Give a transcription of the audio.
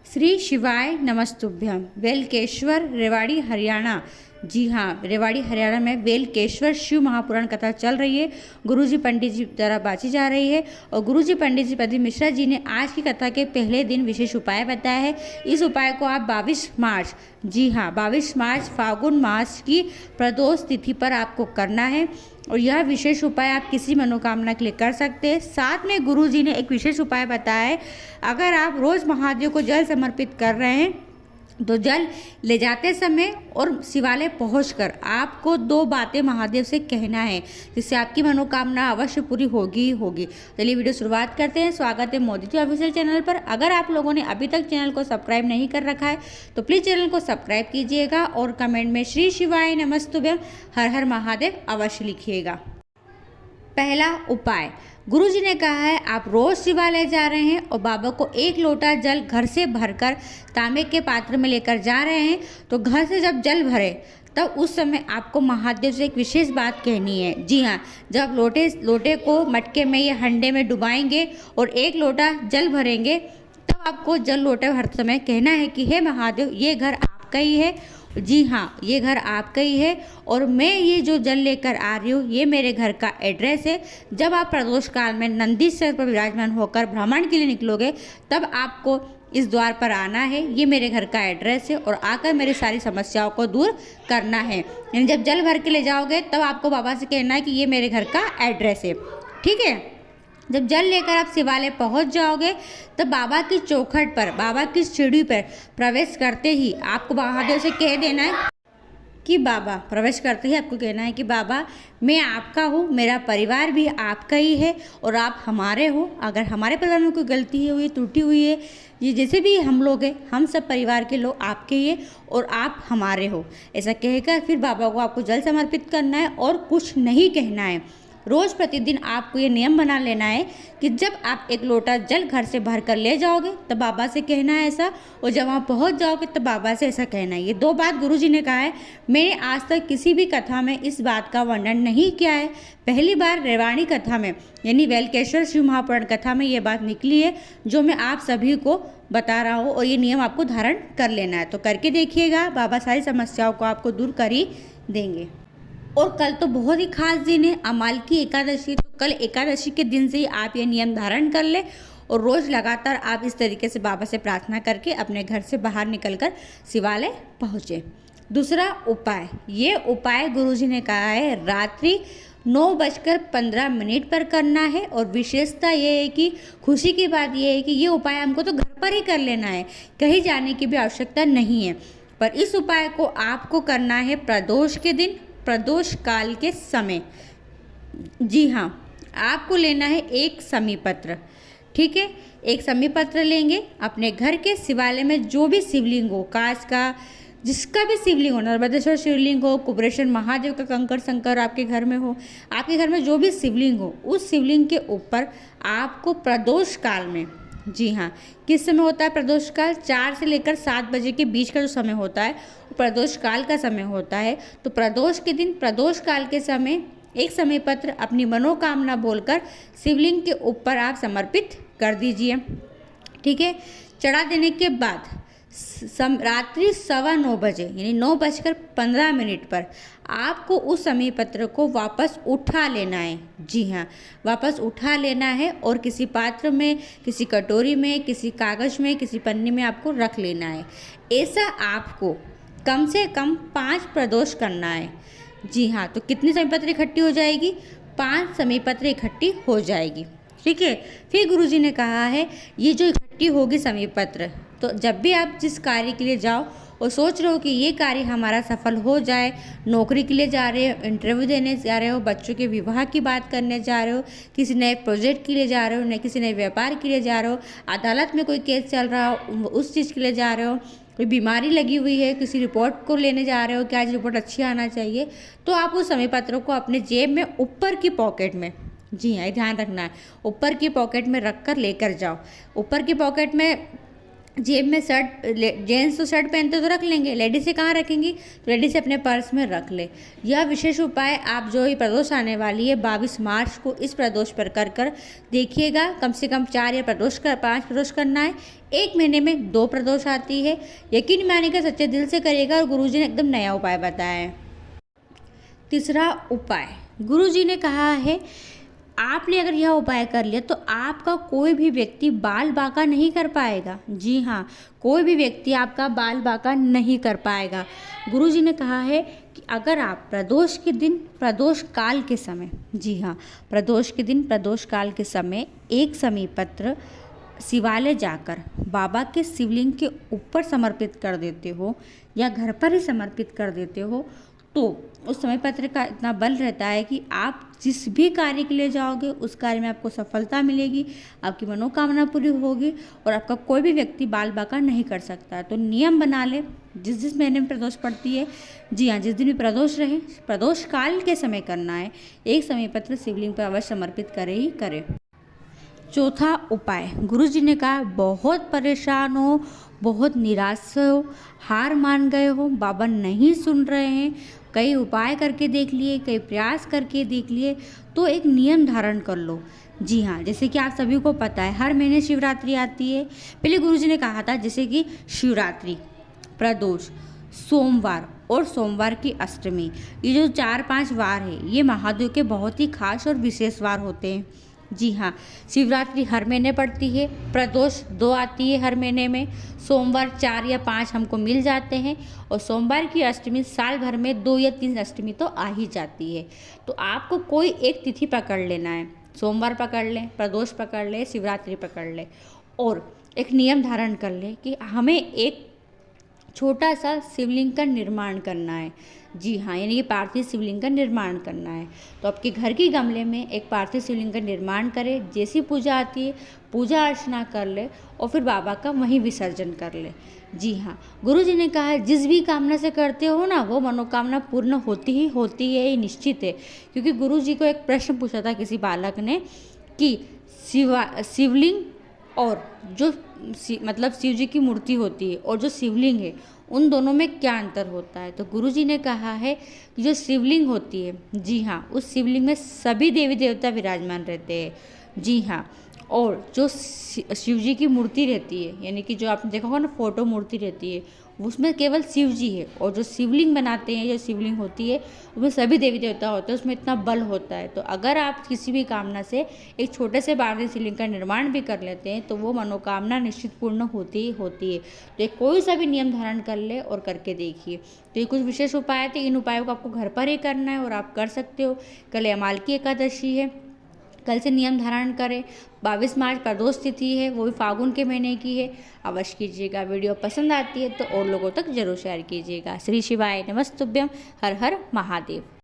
श्री शिवाय नमस्तुभ्यम। वेलकेश्वर रेवाड़ी हरियाणा। जी हाँ, रेवाड़ी हरियाणा में वेलकेश्वर शिव महापुराण कथा चल रही है। गुरुजी पंडित जी द्वारा बाँची जा रही है और गुरुजी पंडित जी प्रदीप मिश्रा जी ने आज की कथा के पहले दिन विशेष उपाय बताया है। इस उपाय को आप 22 मार्च, जी हाँ 22 मार्च फागुन मास की प्रदोष तिथि पर आपको करना है और यह विशेष उपाय आप किसी मनोकामना के लिए कर सकते हैं। साथ में गुरुजी ने एक विशेष उपाय बताया है, अगर आप रोज़ महादेव को जल समर्पित कर रहे हैं तो जल ले जाते समय और शिवालय पहुंचकर आपको 2 बातें महादेव से कहना है, जिससे आपकी मनोकामना अवश्य पूरी होगी ही होगी। चलिए वीडियो शुरुआत करते हैं। स्वागत है मोदी जी ऑफिशियल चैनल पर। अगर आप लोगों ने अभी तक चैनल को सब्सक्राइब नहीं कर रखा है तो प्लीज़ चैनल को सब्सक्राइब कीजिएगा और कमेंट में श्री शिवाय नमस्तुभ्यम हर हर महादेव अवश्य लिखिएगा। पहला उपाय, गुरुजी ने कहा है आप रोज शिवालय जा रहे हैं और बाबा को 1 लोटा जल घर से भरकर तांबे के पात्र में लेकर जा रहे हैं, तो घर से जब जल भरे तब उस समय आपको महादेव से एक विशेष बात कहनी है। जी हाँ, जब लोटे को मटके में या हंडे में डुबाएंगे और 1 लोटा जल भरेंगे तब आपको जल लोटे भरते समय कहना है कि हे महादेव, ये घर आपका ही है। जी हाँ, ये घर आपका ही है और मैं ये जो जल लेकर आ रही हूँ ये मेरे घर का एड्रेस है। जब आप प्रदोष काल में नंदीश्वर पर विराजमान होकर भ्रमण के लिए निकलोगे तब आपको इस द्वार पर आना है। ये मेरे घर का एड्रेस है और आकर मेरी सारी समस्याओं को दूर करना है। यानी जब जल भर के ले जाओगे तब आपको बाबा से कहना है कि ये मेरे घर का एड्रेस है। ठीक है। जब जल लेकर आप शिवालय पहुंच जाओगे तब बाबा की चौखट पर, बाबा की सीढ़ी पर प्रवेश करते ही आपको महादेव से कह देना है कि बाबा, प्रवेश करते ही आपको कहना है कि बाबा मैं आपका हूँ, मेरा परिवार भी आपका ही है और आप हमारे हो। अगर हमारे परिवार में कोई गलती हुई, त्रुटि हुई है, ये जैसे भी हम लोग हैं, हम सब परिवार के लोग आपके ही है और आप हमारे हो। ऐसा कहकर फिर बाबा को आपको जल समर्पित करना है और कुछ नहीं कहना है। रोज़ प्रतिदिन आपको ये नियम बना लेना है कि जब आप 1 लोटा जल घर से भर कर ले जाओगे तब बाबा से कहना है ऐसा, और जब वहाँ पहुँच जाओगे तब बाबा से ऐसा कहना है। ये 2 बात गुरुजी ने कहा है। मैंने आज तक किसी भी कथा में इस बात का वर्णन नहीं किया है। पहली बार रेवाणी कथा में यानी वेलकेश्वर शिव महापुराण कथा में ये बात निकली है जो मैं आप सभी को बता रहा हूँ और ये नियम आपको धारण कर लेना है। तो करके देखिएगा, बाबा सारी समस्याओं को आपको दूर कर ही देंगे। और कल तो बहुत ही खास दिन है, अमाल की एकादशी। तो कल एकादशी के दिन से ही आप ये नियम धारण कर ले और रोज़ लगातार आप इस तरीके से बाबा से प्रार्थना करके अपने घर से बाहर निकलकर शिवालय पहुँचे। दूसरा उपाय, ये उपाय गुरुजी ने कहा है रात्रि 9:15 पर करना है और विशेषता ये है कि खुशी की बात ये है कि ये उपाय हमको तो घर पर ही कर लेना है, कहीं जाने की भी आवश्यकता नहीं है। पर इस उपाय को आपको करना है प्रदोष के दिन, प्रदोष काल के समय। जी हाँ, आपको लेना है 1 समीपत्र। ठीक है, 1 समीपत्र लेंगे। अपने घर के शिवालय में जो भी शिवलिंग हो, कांच का जिसका भी शिवलिंग हो, नर्मदेश्वर शिवलिंग हो, कुबरेश्वर महादेव का कंकड़ शंकर आपके घर में हो, आपके घर में जो भी शिवलिंग हो, उस शिवलिंग के ऊपर आपको प्रदोष काल में, जी हाँ, किस समय होता है प्रदोष काल? 4 से लेकर 7 बजे के बीच का जो समय होता है वो प्रदोष काल का समय होता है। तो प्रदोष के दिन, प्रदोष काल के समय 1 समय पत्र अपनी मनोकामना बोलकर शिवलिंग के ऊपर आप समर्पित कर दीजिए। ठीक है। चढ़ा देने के बाद रात्रि 9:15 बजे यानी 9:15 पर आपको उस समय पत्र को वापस उठा लेना है। जी हाँ, वापस उठा लेना है और किसी पात्र में, किसी कटोरी में, किसी कागज़ में, किसी पन्नी में आपको रख लेना है। ऐसा आपको कम से कम 5 प्रदोष करना है। जी हाँ, तो कितनी समीपत्र इकट्ठी हो जाएगी? 5 समीपत्र इकट्ठी हो जाएगी। ठीक है। फिर गुरुजी ने कहा है ये जो इकट्ठी होगी समीपत्र, तो जब भी आप जिस कार्य के लिए जाओ और सोच रहे हो कि ये कार्य हमारा सफल हो जाए, नौकरी के लिए जा रहे हो, इंटरव्यू देने जा रहे हो, बच्चों के विवाह की बात करने जा रहे हो, किसी नए प्रोजेक्ट के लिए जा रहे हो, नए किसी नए व्यापार के लिए जा रहे हो, अदालत में कोई केस चल रहा हो उस चीज़ के लिए जा रहे हो, कोई बीमारी लगी हुई है, किसी रिपोर्ट को लेने जा रहे हो कि आज रिपोर्ट अच्छी आना चाहिए, तो आप उस समय पत्रों को अपने जेब में ऊपर की पॉकेट में, जी हाँ ध्यान रखना है, ऊपर की पॉकेट में रख कर लेकर जाओ। ऊपर की पॉकेट में जेब में शर्ट, जेंट्स तो शर्ट पहनते तो रख लेंगे, लेडीज से कहाँ रखेंगी, तो लेडीज अपने पर्स में रख ले। यह विशेष उपाय आप जो ये प्रदोष आने वाली है 22 मार्च को इस प्रदोष पर कर देखिएगा। कम से कम 4 या 5 प्रदोष करना है। 1 महीने में 2 प्रदोष आती है। यकीन मानिएगा, सच्चे दिल से करिएगा और गुरुजी ने एकदम नया उपाय बताया है। तीसरा उपाय, गुरुजी ने कहा है आपने अगर यह उपाय कर लिया तो आपका कोई भी व्यक्ति बाल बांका नहीं कर पाएगा। जी हाँ, कोई भी व्यक्ति आपका बाल बांका नहीं कर पाएगा। गुरुजी ने कहा है कि अगर आप प्रदोष के दिन, प्रदोष काल के समय, जी हाँ, प्रदोष के दिन, प्रदोष काल के समय एक समीप पत्र शिवालय जाकर बाबा के शिवलिंग के ऊपर समर्पित कर देते हो या घर पर ही समर्पित कर देते हो, तो उस समय पत्र का इतना बल रहता है कि आप जिस भी कार्य के लिए जाओगे उस कार्य में आपको सफलता मिलेगी, आपकी मनोकामना पूरी होगी और आपका कोई भी व्यक्ति बाल बांका नहीं कर सकता। तो नियम बना ले, जिस महीने में प्रदोष पड़ती है, जी हाँ, जिस दिन भी प्रदोष रहे, प्रदोष काल के समय करना है। एक समय पत्र शिवलिंग पर अवश्य समर्पित करे ही करे। चौथा उपाय, गुरुजी ने कहा बहुत परेशान हो, बहुत निराश हो, हार मान गए हो, बाबा नहीं सुन रहे हैं, कई उपाय करके देख लिए, कई प्रयास करके देख लिए, तो एक नियम धारण कर लो। जी हाँ, जैसे कि आप सभी को पता है हर महीने शिवरात्रि आती है। पहले गुरुजी ने कहा था जैसे कि शिवरात्रि, प्रदोष, सोमवार और सोमवार की अष्टमी, ये जो 4-5 वार है ये महादेव के बहुत ही खास और विशेष वार होते हैं। जी हाँ, शिवरात्रि हर महीने पड़ती है, प्रदोष 2 आती है हर महीने में, सोमवार 4 या 5 हमको मिल जाते हैं और सोमवार की अष्टमी साल भर में 2 या 3 अष्टमी तो आ ही जाती है। तो आपको कोई एक तिथि पकड़ लेना है, सोमवार पकड़ लें, प्रदोष पकड़ लें, शिवरात्रि पकड़ लें और एक नियम धारण कर लें कि हमें एक छोटा सा शिवलिंग का निर्माण करना है। जी हाँ, यानी कि पार्थिव शिवलिंग का निर्माण करना है। तो आपके घर के गमले में एक पार्थिव शिवलिंग का निर्माण करें, जैसी पूजा आती है पूजा अर्चना कर ले और फिर बाबा का वहीं विसर्जन कर ले। जी हाँ, गुरुजी ने कहा है जिस भी कामना से करते हो ना वो मनोकामना पूर्ण होती ही होती है, ये निश्चित है। क्योंकि गुरुजी को एक प्रश्न पूछा था किसी बालक ने कि शिवलिंग और जो मतलब शिव जी की मूर्ति होती है और जो शिवलिंग है उन दोनों में क्या अंतर होता है। तो गुरुजी ने कहा है कि जो शिवलिंग होती है, जी हाँ, उस शिवलिंग में सभी देवी देवता विराजमान रहते हैं। जी हाँ, और जो शिव जी की मूर्ति रहती है, यानी कि जो आपने देखा होगा ना फोटो मूर्ति रहती है, उसमें केवल शिव जी है। और जो शिवलिंग बनाते हैं, जो शिवलिंग होती है उसमें सभी देवी देवता होते हैं, उसमें इतना बल होता है। तो अगर आप किसी भी कामना से एक छोटे से पार्थिव शिवलिंग का निर्माण भी कर लेते हैं तो वो मनोकामना निश्चित पूर्ण होती ही होती है। तो एक कोई सा भी नियम धारण कर ले और करके देखिए। तो ये कुछ विशेष उपाय थे, इन उपायों को आपको घर पर ही करना है और आप कर सकते हो। कल अमालकी एकादशी है, कल से नियम धारण करें। 22 मार्च प्रदोष तिथि है, वो भी फागुन के महीने की है। अवश्य कीजिएगा। वीडियो पसंद आती है तो और लोगों तक जरूर शेयर कीजिएगा। श्री शिवाय नमस्तुभ्यम। हर हर महादेव।